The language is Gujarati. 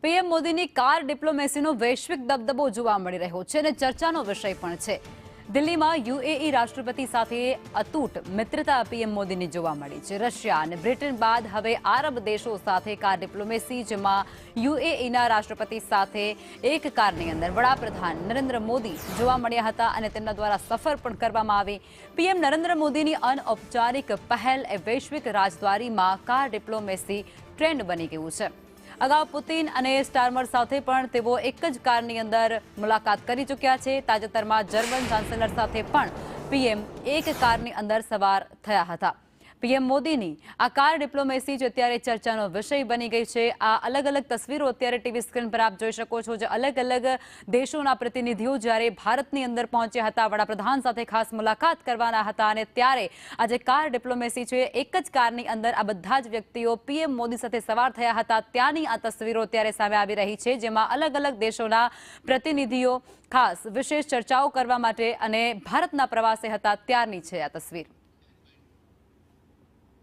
પીએમ મોદીની કાર ડિપ્લોમેસીનો વૈશ્વિક દબદબો જોવા મળી રહ્યો છે અને ચર્ચાનો વિષય પણ છે. દિલ્હીમાં યુએઈ રાષ્ટ્રપતિ સાથે અતૂટ મિત્રતા પીએમ મોદીની જોવા મળી છે. રશિયા અને બ્રિટન બાદ હવે આરબ દેશો સાથે કાર ડિપ્લોમેસી, જેમાં યુએઈના રાષ્ટ્રપતિ સાથે એક કારની અંદર વડાપ્રધાન નરેન્દ્ર મોદી જોવા મળ્યા હતા અને તેમના દ્વારા સફર પણ કરવામાં આવી. પીએમ નરેન્દ્ર મોદીની અનૌપચારિક પહેલ એ વૈશ્વિક રાજદ્વારીમાં કાર ડિપ્લોમેસી ટ્રેન્ડ બની ગયું છે. અગાઉ પુતિન અને સ્ટારમર સાથે પણ તેઓ એક જ કારની અંદર મુલાકાત કરી ચૂક્યા છે. તાજેતરમાં જર્મન ચાન્સેલર સાથે પણ પીએમ એક કારની અંદર સવાર થયા હતા. પીએમ મોદીની આ કાર ડિપ્લોમેસી જે અત્યારે ચર્ચાનો વિષય બની ગઈ છે. આ અલગ અલગ તસવીરો અત્યારે ટીવી સ્ક્રીન પર આપ જોઈ શકો છો, જે અલગ અલગ દેશોના પ્રતિનિધિઓ જ્યારે ભારતની અંદર પહોંચ્યા હતા, વડાપ્રધાન સાથે ખાસ મુલાકાત કરવાના હતા અને ત્યારે આ જે કાર ડિપ્લોમેસી છે, એક જ કારની અંદર આ બધા જ વ્યક્તિઓ પીએમ મોદી સાથે સવાર થયા હતા. ત્યાંની આ તસવીરો અત્યારે સામે આવી રહી છે, જેમાં અલગ અલગ દેશોના પ્રતિનિધિઓ ખાસ વિશેષ ચર્ચાઓ કરવા માટે અને ભારતના પ્રવાસે હતા ત્યારની છે આ તસવીર.